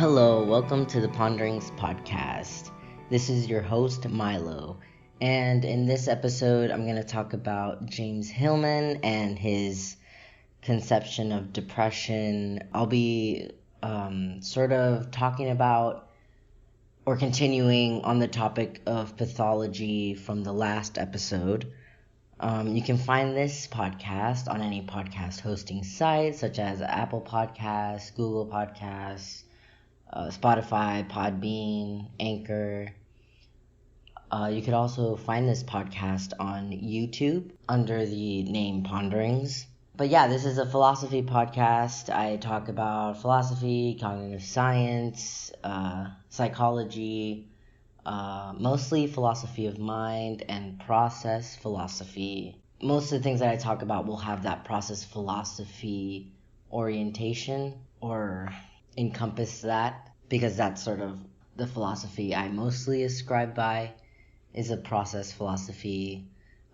Hello, welcome to the Ponderings podcast. This is your host, Milo, and in this episode, I'm going to talk about James Hillman and his conception of depression. I'll be sort of talking about or continuing on the topic of pathology from the last episode. You can find this podcast on any podcast hosting site such as Apple Podcasts, Google Podcasts, Spotify, Podbean, Anchor. You could also find this podcast on YouTube under the name Ponderings. But yeah, this is a philosophy podcast. I talk about philosophy, cognitive science, psychology, mostly philosophy of mind and process philosophy. Most of the things that I talk about will have that process philosophy orientation or encompass that, because that's sort of the philosophy I mostly ascribe by, is a process philosophy,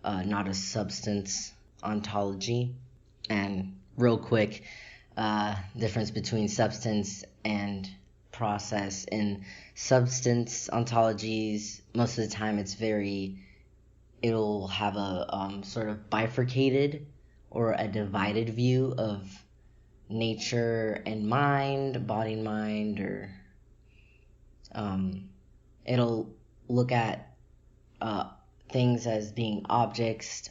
not a substance ontology. And real quick, difference between substance and process. In substance ontologies, most of the time it'll have a sort of bifurcated or a divided view of nature and mind, body and mind, or it'll look at things as being objects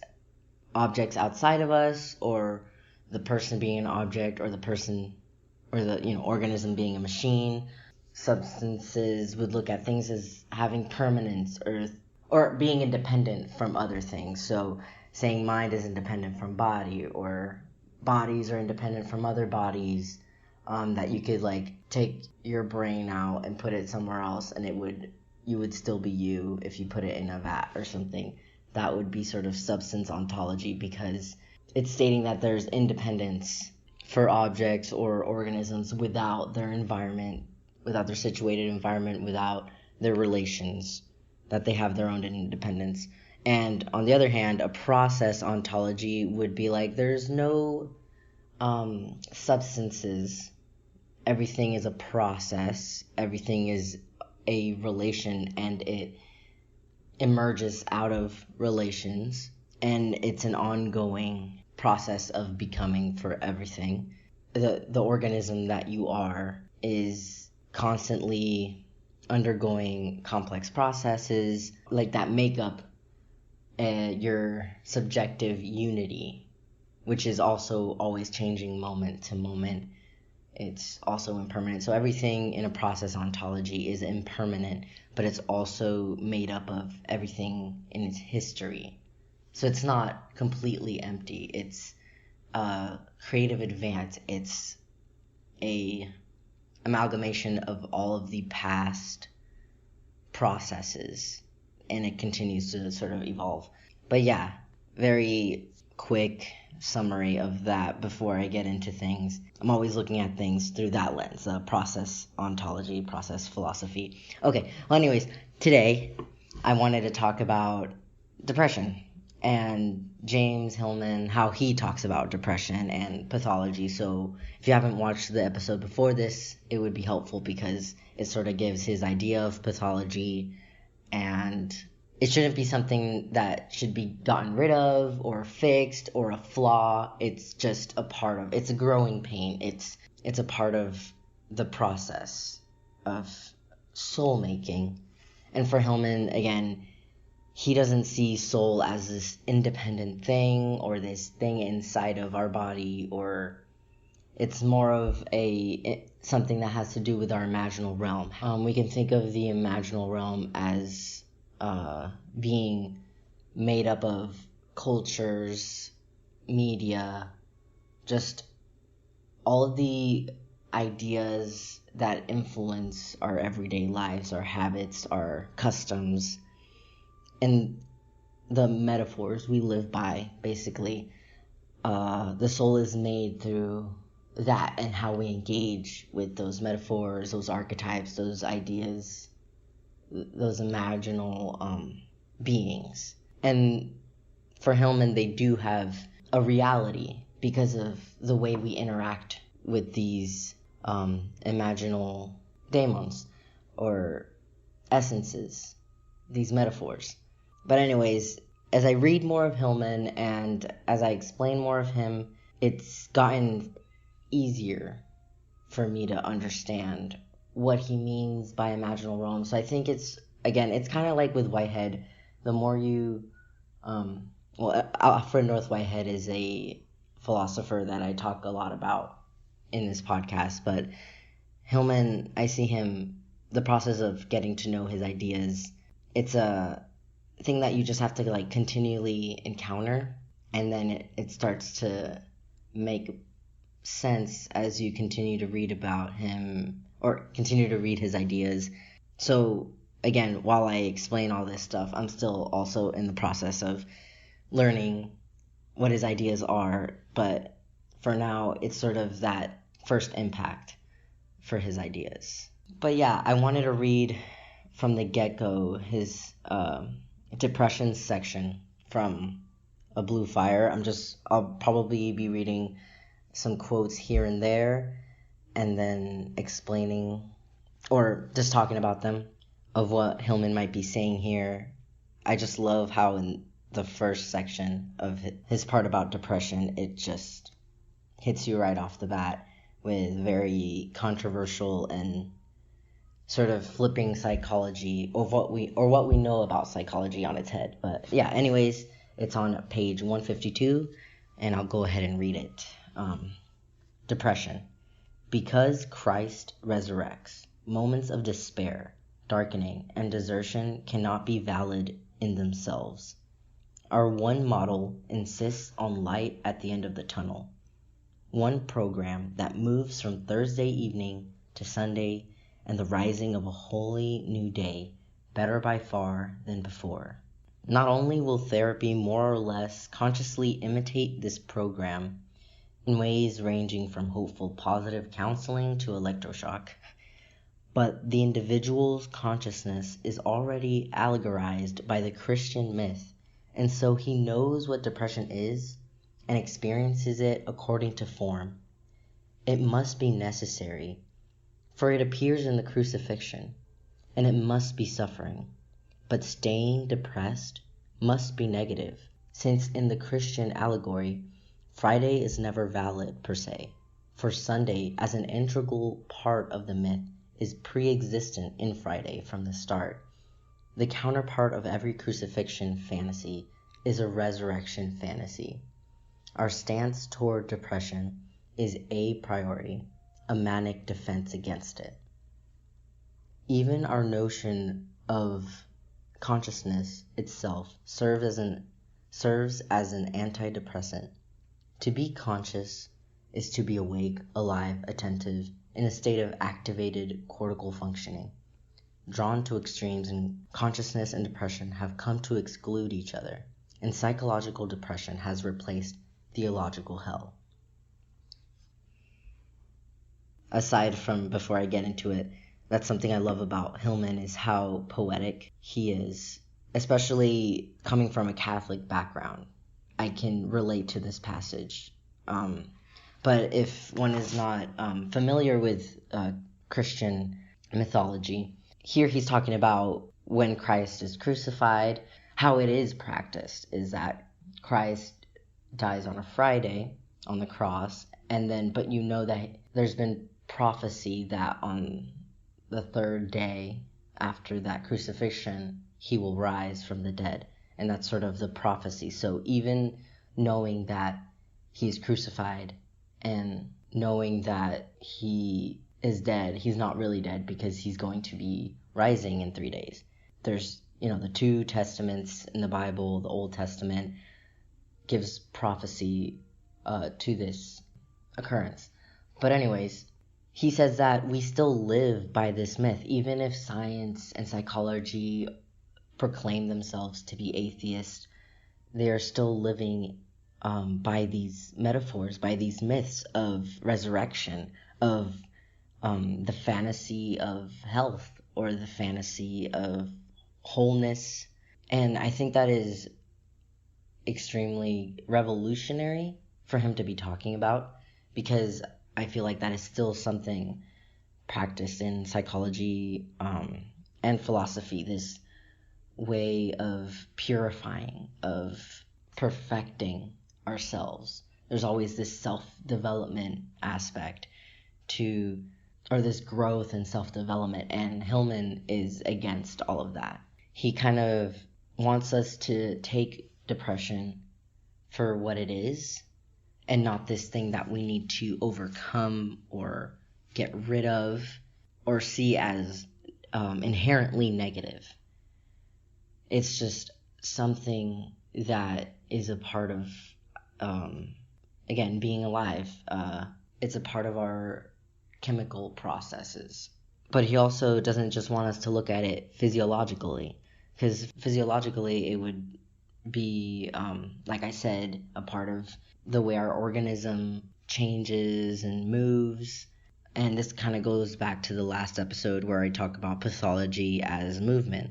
outside of us, or the person being an object, or the person or the organism being a machine. Substances would look at things as having permanence or being independent from other things. So saying mind is independent from body, or bodies are independent from other bodies, that you could take your brain out and put it somewhere else and you would still be you if you put it in a vat or something. That would be sort of substance ontology, because it's stating that there's independence for objects or organisms without their environment, without their situated environment, without their relations, that they have their own independence. And on the other hand, a process ontology would be like, there's no substances. Everything is a process. Everything is a relation, and it emerges out of relations, and it's an ongoing process of becoming for everything. The organism that you are is constantly undergoing complex processes that make up your subjective unity, which is also always changing moment to moment. It's also impermanent. So everything in a process ontology is impermanent, but it's also made up of everything in its history. So it's not completely empty. It's a creative advance. It's a amalgamation of all of the past processes, and it continues to sort of evolve. But yeah, very quick summary of that before I get into things. I'm always looking at things through that lens, process ontology, process philosophy. Okay, well anyways, today I wanted to talk about depression and James Hillman, how he talks about depression and pathology. So if you haven't watched the episode before this, it would be helpful, because it sort of gives his idea of pathology, and it shouldn't be something that should be gotten rid of or fixed or a flaw. It's just it's a growing pain. It's a part of the process of soul making. And for Hillman, again, he doesn't see soul as this independent thing or this thing inside of our body, or it's more of something that has to do with our imaginal realm. We can think of the imaginal realm as being made up of cultures, media, just all of the ideas that influence our everyday lives, our habits, our customs, and the metaphors we live by, basically. The soul is made through that, and how we engage with those metaphors, those archetypes, those ideas, those imaginal beings. And for Hillman, they do have a reality because of the way we interact with these imaginal daemons or essences, these metaphors. But anyways, as I read more of Hillman and as I explain more of him, it's gotten easier for me to understand what he means by imaginal realms. So I think it's kind of like with Whitehead. The more you, Alfred North Whitehead is a philosopher that I talk a lot about in this podcast, but Hillman, I see him, the process of getting to know his ideas, it's a thing that you just have to like continually encounter, and then it starts to make sense as you continue to read about him or continue to read his ideas. So again, while I explain all this stuff, I'm still also in the process of learning what his ideas are, but for now it's sort of that first impact for his ideas. But yeah, I wanted to read from the get-go his depression section from A Blue Fire. I'll probably be reading some quotes here and there and then explaining or just talking about them of what Hillman might be saying here. I just love how in the first section of his part about depression, it just hits you right off the bat with very controversial and sort of flipping psychology of what we know about psychology on its head. But yeah, anyways, it's on page 152, and I'll go ahead and read it. Depression. Because Christ resurrects, moments of despair, darkening, and desertion cannot be valid in themselves. Our one model insists on light at the end of the tunnel. One program that moves from Thursday evening to Sunday and the rising of a wholly new day, better by far than before. Not only will therapy more or less consciously imitate this program in ways ranging from hopeful positive counseling to electroshock, but the individual's consciousness is already allegorized by the Christian myth, and so he knows what depression is and experiences it according to form. It must be necessary, for it appears in the crucifixion, and it must be suffering. But staying depressed must be negative, since in the Christian allegory, Friday is never valid per se, for Sunday, as an integral part of the myth, is pre-existent in Friday from the start. The counterpart of every crucifixion fantasy is a resurrection fantasy. Our stance toward depression is a priori, a manic defense against it. Even our notion of consciousness itself serves as an antidepressant. To be conscious is to be awake, alive, attentive, in a state of activated cortical functioning. Drawn to extremes in consciousness and depression have come to exclude each other, and psychological depression has replaced theological hell. Aside from, before I get into it, that's something I love about Hillman is how poetic he is, especially coming from a Catholic background. I can relate to this passage. But if one is not familiar with Christian mythology, here he's talking about when Christ is crucified, how it is practiced is that Christ dies on a Friday on the cross, and then, but you know that there's been prophecy that on the third day after that crucifixion, he will rise from the dead. And that's sort of the prophecy. So even knowing that he's crucified and knowing that he is dead, he's not really dead because he's going to be rising in 3 days. There's, the two testaments in the Bible, the Old Testament gives prophecy to this occurrence. But anyways, he says that we still live by this myth, even if science and psychology proclaim themselves to be atheists, they are still living by these metaphors, by these myths of resurrection, of the fantasy of health or the fantasy of wholeness. And I think that is extremely revolutionary for him to be talking about, because I feel like that is still something practiced in psychology and philosophy, this way of purifying, of perfecting ourselves. There's always this self-development aspect to, or this growth and self-development, and Hillman is against all of that. He kind of wants us to take depression for what it is, and not this thing that we need to overcome or get rid of or see as inherently negative. It's just something that is a part of, again, being alive. It's a part of our chemical processes. But he also doesn't just want us to look at it physiologically, because physiologically it would be, like I said, a part of the way our organism changes and moves. And this kind of goes back to the last episode where I talk about pathology as movement,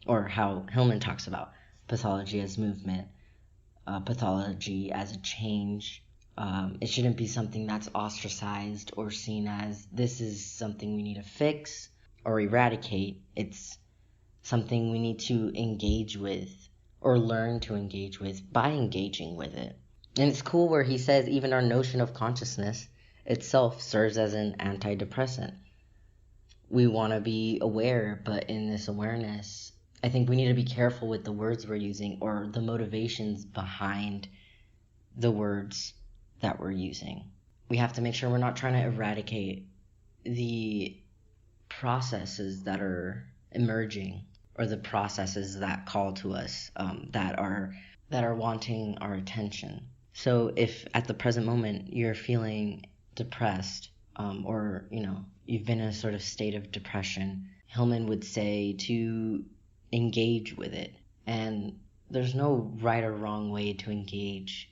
or how Hillman talks about pathology as movement, pathology as a change. It shouldn't be something that's ostracized or seen as this is something we need to fix or eradicate. It's something we need to engage with or learn to engage with by engaging with it. And it's cool where he says even our notion of consciousness itself serves as an antidepressant. We want to be aware, but in this awareness, I think we need to be careful with the words we're using or the motivations behind the words that we're using. We have to make sure we're not trying to eradicate the processes that are emerging or the processes that call to us, that are wanting our attention. So if at the present moment you're feeling depressed, or you've been in a sort of state of depression, Hillman would say to engage with it. And there's no right or wrong way to engage,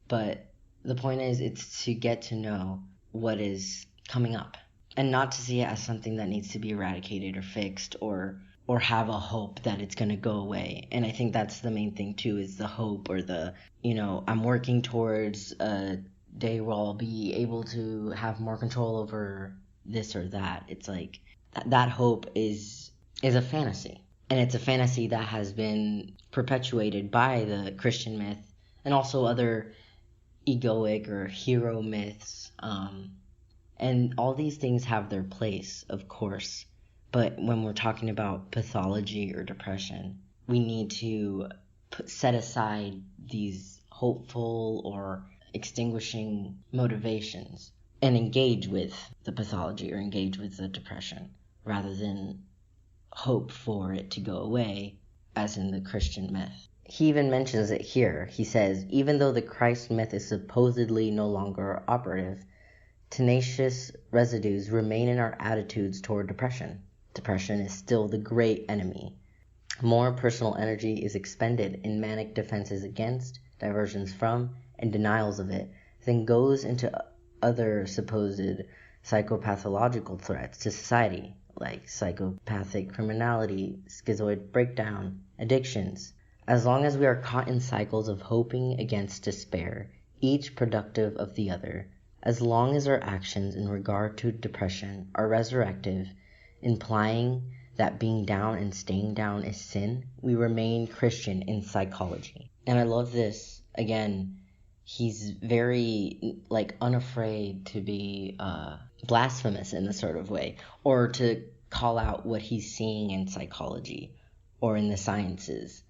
but the point is it's to get to know what is coming up and not to see it as something that needs to be eradicated or fixed or have a hope that it's going to go away. And I think that's the main thing too, is the hope, or the, I'm working towards a day where I'll be able to have more control over this or that. It's like that hope is a fantasy. And it's a fantasy that has been perpetuated by the Christian myth and also other egoic or hero myths. And all these things have their place, of course. But when we're talking about pathology or depression, we need to set aside these hopeful or extinguishing motivations and engage with the pathology or engage with the depression rather than hope for it to go away, as in the Christian myth. He even mentions it here. He says, even though the Christ myth is supposedly no longer operative, tenacious residues remain in our attitudes toward depression. Depression is still the great enemy. More personal energy is expended in manic defenses against, diversions from, and denials of it than goes into other supposed psychopathological threats to society, like psychopathic criminality, schizoid breakdown, addictions. As long as we are caught in cycles of hoping against despair, each productive of the other, as long as our actions in regard to depression are resurrective, implying that being down and staying down is sin, we remain Christian in psychology. And I love this. Again, he's very unafraid to be blasphemous in a sort of way, or to call out what he's seeing in psychology or in the sciences,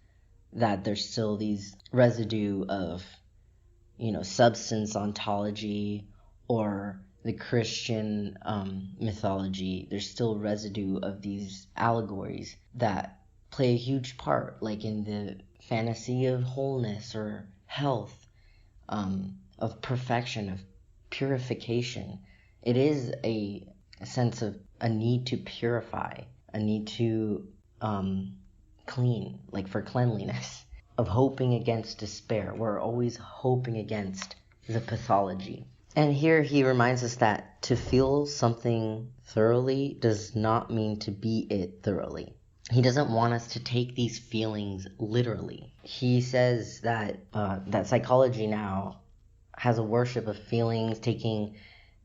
that there's still these residue of substance ontology or the Christian mythology. There's still residue of these allegories that play a huge part, like in the fantasy of wholeness or health, of perfection, of purification. It is a sense of a need to purify, a need to clean, like for cleanliness, of hoping against despair. We're always hoping against the pathology. And here he reminds us that to feel something thoroughly does not mean to be it thoroughly. He doesn't want us to take these feelings literally. He says that that psychology now has a worship of feelings, taking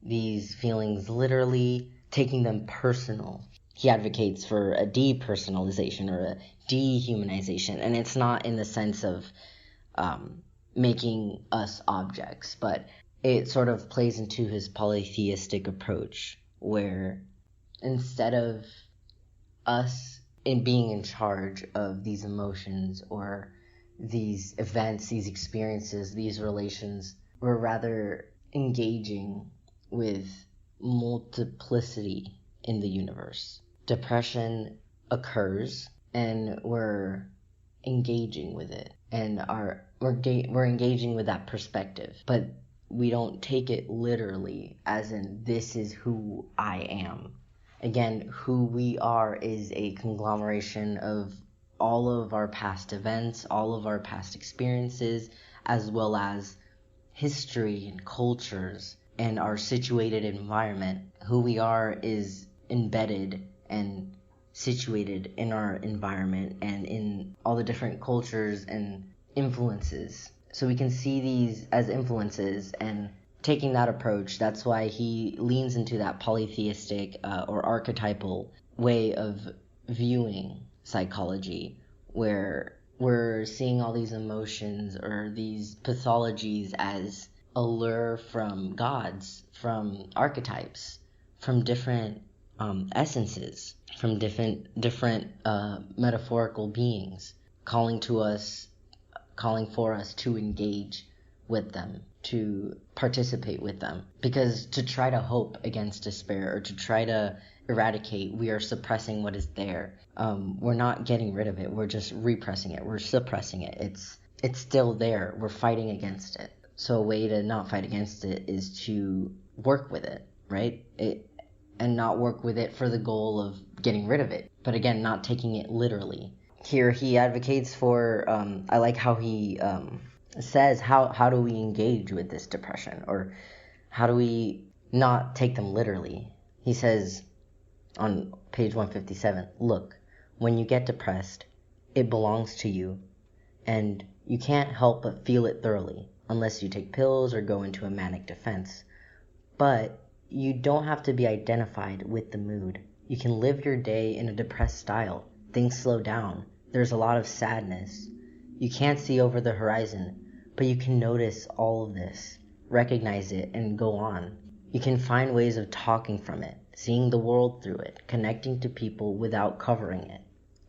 these feelings literally, taking them personal. He advocates for a depersonalization or a dehumanization, and it's not in the sense of making us objects, but it sort of plays into his polytheistic approach, where instead of us in being in charge of these emotions or these events, these experiences, these relations, we're rather engaging with multiplicity in the universe. Depression occurs, and we're engaging with it, and we're engaging with that perspective, but we don't take it literally as in this is who I am. Again, who we are is a conglomeration of all of our past events, all of our past experiences, as well as history and cultures and our situated environment. Who we are is embedded and situated in our environment and in all the different cultures and influences. So we can see these as influences, and taking that approach, that's why he leans into that polytheistic or archetypal way of viewing psychology, where we're seeing all these emotions or these pathologies as a lure from gods, from archetypes, from different essences, from different metaphorical beings calling for us to engage with them, to participate with them. Because to try to hope against despair or to try to eradicate, we are suppressing what is there. We're not getting rid of it, we're just repressing it, we're suppressing it. It's still there, we're fighting against it. So a way to not fight against it is to work with it, right? And not work with it for the goal of getting rid of it, but again, not taking it literally. Here he advocates for, I like how he says, how do we engage with this depression, or how do we not take them literally? He says on page 157, look, when you get depressed, it belongs to you, and you can't help but feel it thoroughly, unless you take pills or go into a manic defense. But you don't have to be identified with the mood. You can live your day in a depressed style. Things slow down. There's a lot of sadness. You can't see over the horizon, but you can notice all of this, recognize it, and go on. You can find ways of talking from it, seeing the world through it, connecting to people without covering it.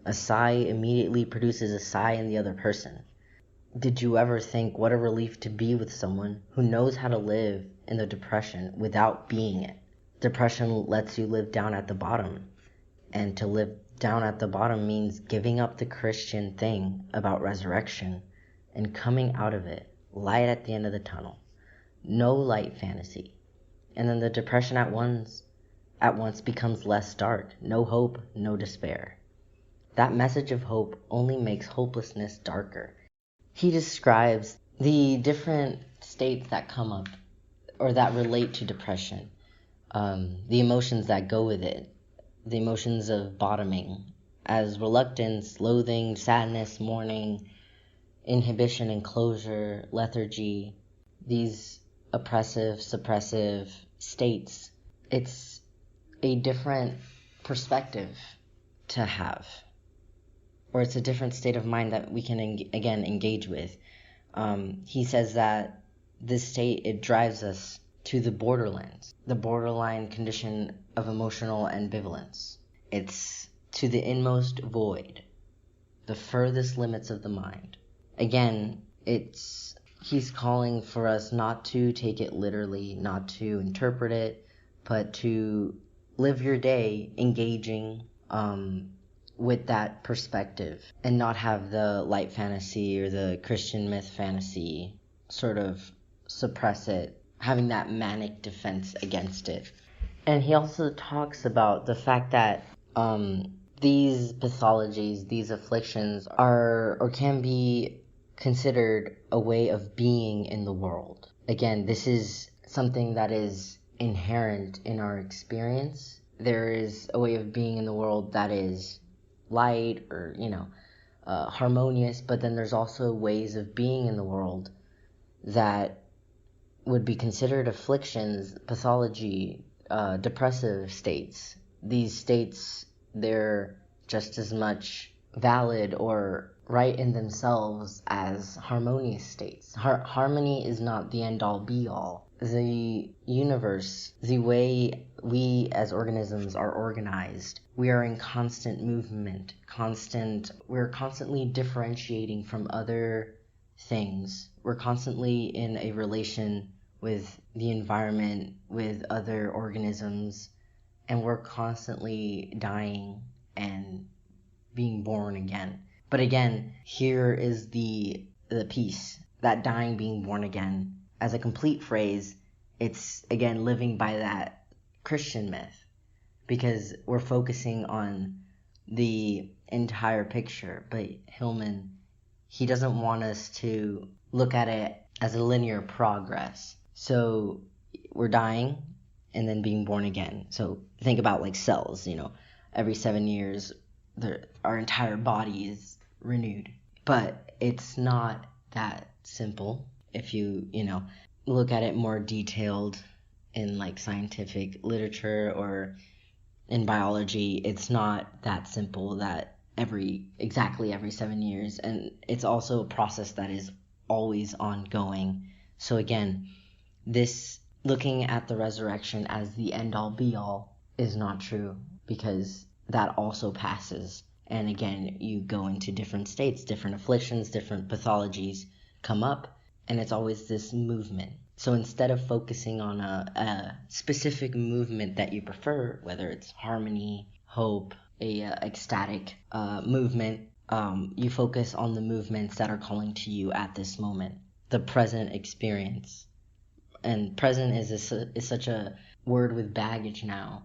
A sigh immediately produces a sigh in the other person. Did you ever think what a relief to be with someone who knows how to live in the depression without being it? Depression lets you live down at the bottom, and to live down at the bottom means giving up the Christian thing about resurrection and coming out of it, light at the end of the tunnel. No light fantasy. And then the depression at once becomes less dark. No hope, no despair. That message of hope only makes hopelessness darker. He describes the different states that come up or that relate to depression, the emotions that go with it, the emotions of bottoming as reluctance, loathing, sadness, mourning, inhibition and closure, lethargy, these oppressive, suppressive states. It's a different perspective to have, or it's a different state of mind that we can again engage with. He says that this state, it drives us to the borderlands, the borderline condition of emotional ambivalence. It's to the inmost void, the furthest limits of the mind. Again, he's calling for us not to take it literally, not to interpret it, but to live your day engaging with that perspective and not have the light fantasy or the Christian myth fantasy sort of suppress it, having that manic defense against it. And he also talks about the fact that these pathologies, these afflictions are or can be considered a way of being in the world. Again, this is something that is inherent in our experience. There is a way of being in the world that is light or, harmonious, but then there's also ways of being in the world that would be considered afflictions, pathology, depressive states. These states, they're just as much valid or right in themselves as harmonious states. Harmony is not the end-all be-all. The universe, the way we as organisms are organized, we are in constant movement, we're constantly differentiating from other things. We're constantly in a relation with the environment, with other organisms, and we're constantly dying and being born again. But again, here is the piece, that dying, being born again, as a complete phrase, it's again living by that Christian myth, because we're focusing on the entire picture. But Hillman, he doesn't want us to look at it as a linear progress. So we're dying and then being born again. So think about like cells, every 7 years, our entire body is renewed. But it's not that simple. If you, look at it more detailed in like scientific literature or in biology, it's not that simple that exactly every 7 years. And it's also a process that is always ongoing. So again, this looking at the resurrection as the end-all be-all is not true, because that also passes. And again, you go into different states, different afflictions, different pathologies come up, and it's always this movement. So instead of focusing on a specific movement that you prefer, whether it's harmony, hope, a ecstatic movement, you focus on the movements that are calling to you at this moment, the present experience. And present is such a word with baggage now,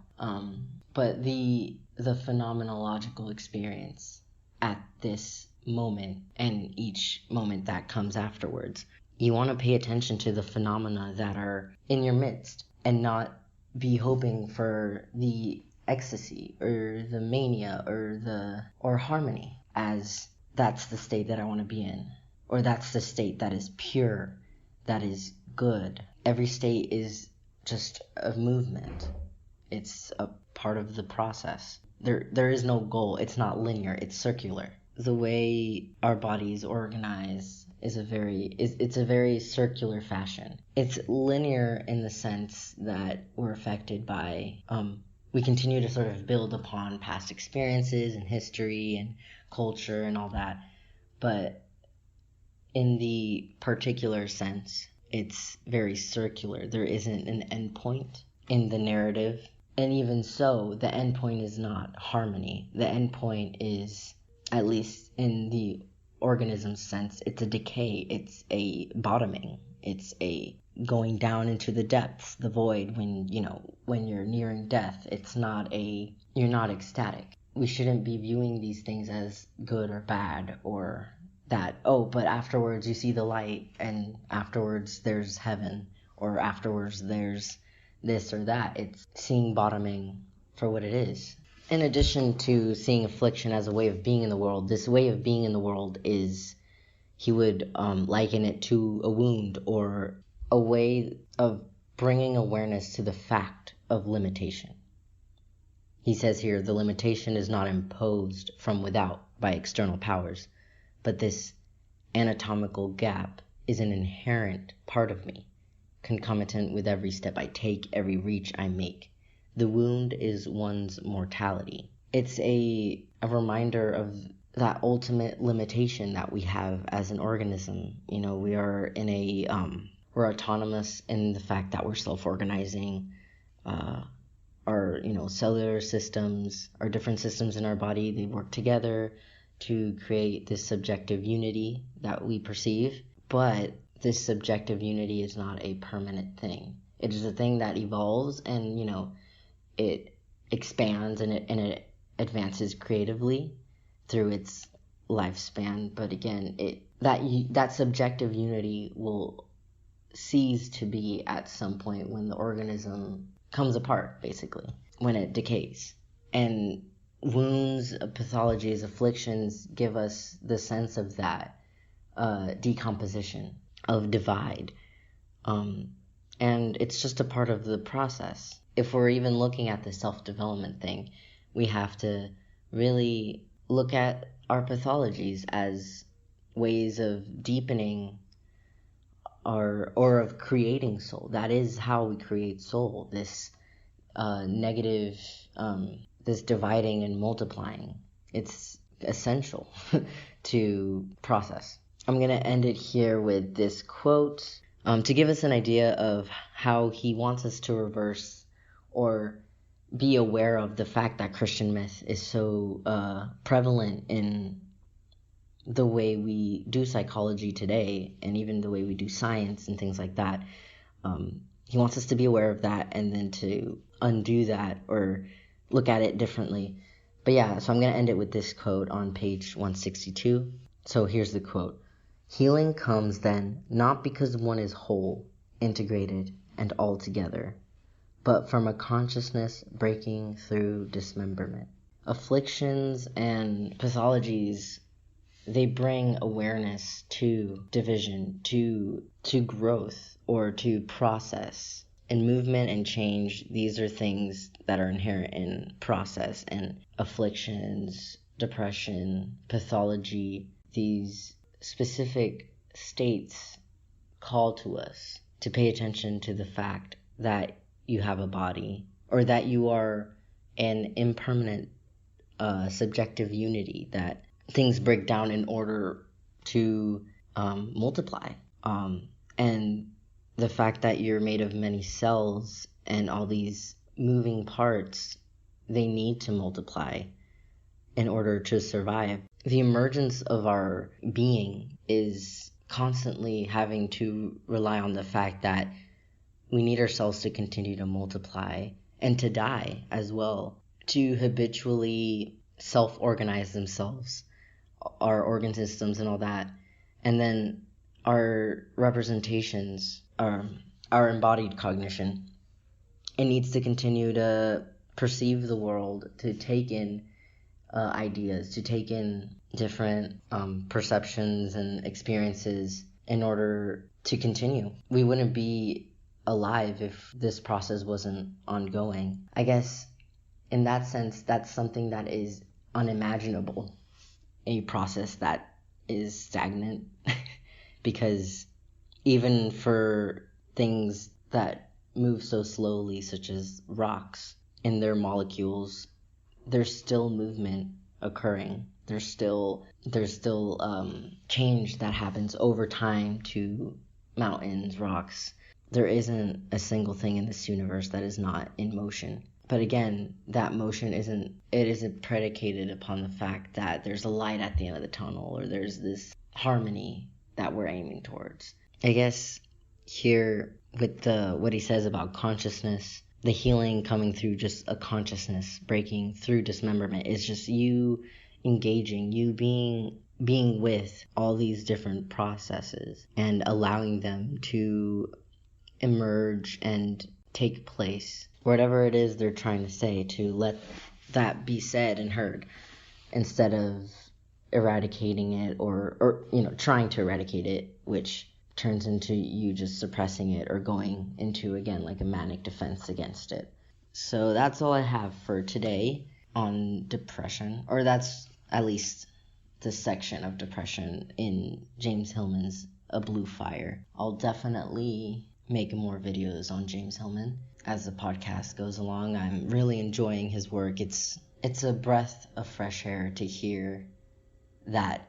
but the phenomenological experience at this moment and each moment that comes afterwards. You want to pay attention to the phenomena that are in your midst and not be hoping for the ecstasy or the mania or harmony, as that's the state that I want to be in, or that's the state that is pure, that is good. Every state is just a movement. It's a part of the process. There is no goal. It's not linear. It's circular. The way our bodies organize is a very circular fashion. It's linear in the sense that we're affected by we continue to sort of build upon past experiences and history and culture and all that, but in the particular sense, it's very circular. There isn't an endpoint in the narrative. And even so, the endpoint is not harmony. The endpoint is, at least in the organism's sense, it's a decay. It's a bottoming. It's a going down into the depths, the void, when you're nearing death. You're not ecstatic. We shouldn't be viewing these things as good or bad, or that, but afterwards you see the light, and afterwards there's heaven, or afterwards there's this or that. It's seeing bottoming for what it is. In addition to seeing affliction as a way of being in the world, this way of being in the world is, he would liken it to a wound, or a way of bringing awareness to the fact of limitation. He says here, the limitation is not imposed from without by external powers, but this anatomical gap is an inherent part of me, concomitant with every step I take, every reach I make. The wound is one's mortality. It's a reminder of that ultimate limitation that we have as an organism. We are in we're autonomous in the fact that we're self-organizing. Our cellular systems, our different systems in our body, they work together to create this subjective unity that we perceive. But this subjective unity is not a permanent thing. It is a thing that evolves, and it expands, and it advances creatively through its lifespan. But again, that subjective unity will cease to be at some point when the organism comes apart, basically, when it decays. And wounds, pathologies, afflictions give us the sense of that decomposition, of divide. And it's just a part of the process. If we're even looking at the self-development thing, we have to really look at our pathologies as ways of deepening or of creating soul. That is how we create soul. This negative, this dividing and multiplying. It's essential to process. I'm going to end it here with this quote to give us an idea of how he wants us to reverse or be aware of the fact that Christian myth is so prevalent in the way we do psychology today, and even the way we do science and things like that. He wants us to be aware of that and then to undo that or look at it differently. But yeah, so I'm going to end it with this quote on page 162. So here's the quote. Healing comes then not because one is whole, integrated, and all together, but from a consciousness breaking through dismemberment. Afflictions and pathologies, they bring awareness to division, to growth, or to process. And movement and change, these are things that are inherent in process. And afflictions, depression, pathology, these specific states call to us to pay attention to the fact that you have a body, or that you are an impermanent subjective unity, that things break down in order to multiply. And the fact that you're made of many cells and all these moving parts, they need to multiply in order to survive. The emergence of our being is constantly having to rely on the fact that we need ourselves to continue to multiply and to die as well, to habitually self-organize themselves, our organ systems and all that. And then our representations, our embodied cognition, it needs to continue to perceive the world, to take in ideas, to take in different perceptions and experiences in order to continue. We wouldn't be alive if this process wasn't ongoing. I guess in that sense, that's something that is unimaginable, a process that is stagnant, because even for things that move so slowly, such as rocks in their molecules, there's still movement occurring. There's still change that happens over time to mountains, rocks. There isn't a single thing in this universe that is not in motion. But again, that motion isn't predicated upon the fact that there's a light at the end of the tunnel, or there's this harmony that we're aiming towards. I guess here with what he says about consciousness, the healing coming through just a consciousness breaking through dismemberment is just you engaging, you being with all these different processes and allowing them to emerge and take place. Whatever it is they're trying to say, to let that be said and heard, instead of eradicating it or trying to eradicate it, which turns into you just suppressing it or going into, again, like a manic defense against it. So that's all I have for today on depression, or that's at least the section of depression in James Hillman's A Blue Fire. I'll definitely make more videos on James Hillman as the podcast goes along. I'm really enjoying his work. It's a breath of fresh air to hear that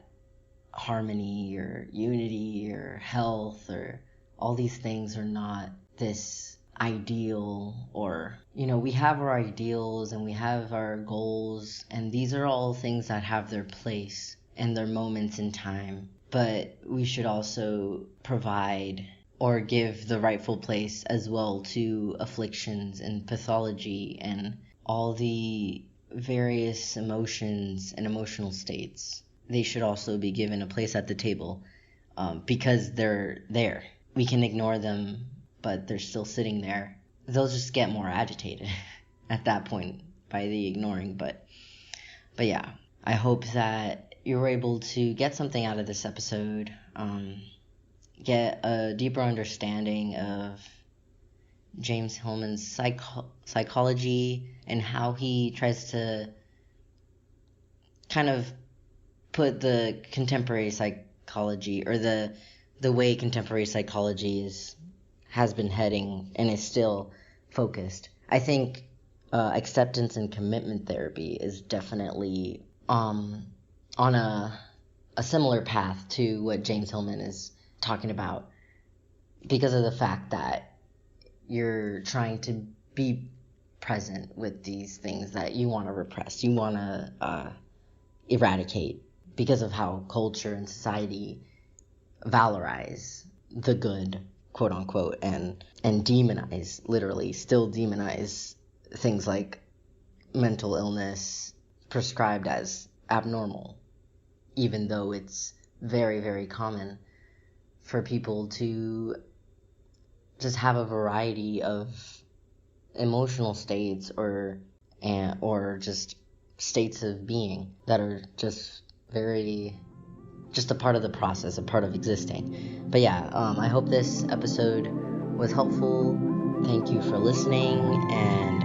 harmony or unity or health or all these things are not this ideal, or we have our ideals and we have our goals, and these are all things that have their place and their moments in time, but we should also provide or give the rightful place as well to afflictions and pathology and all the various emotions and emotional states. They should also be given a place at the table, because they're there. We can ignore them, but they're still sitting there. They'll just get more agitated at that point by the ignoring. But yeah, I hope that you were able to get something out of this episode, get a deeper understanding of James Hillman's psychology and how he tries to kind of put the contemporary psychology, or the way contemporary psychology has been heading and is still focused. I think acceptance and commitment therapy is definitely on a similar path to what James Hillman is talking about, because of the fact that you're trying to be present with these things that you want to repress, you want to eradicate, because of how culture and society valorize the good, quote unquote, and demonize, literally still demonize things like mental illness, prescribed as abnormal, even though it's very, very common for people to just have a variety of emotional states or just states of being that are just a part of the process, a part of existing. But yeah, I hope this episode was helpful. Thank you for listening, and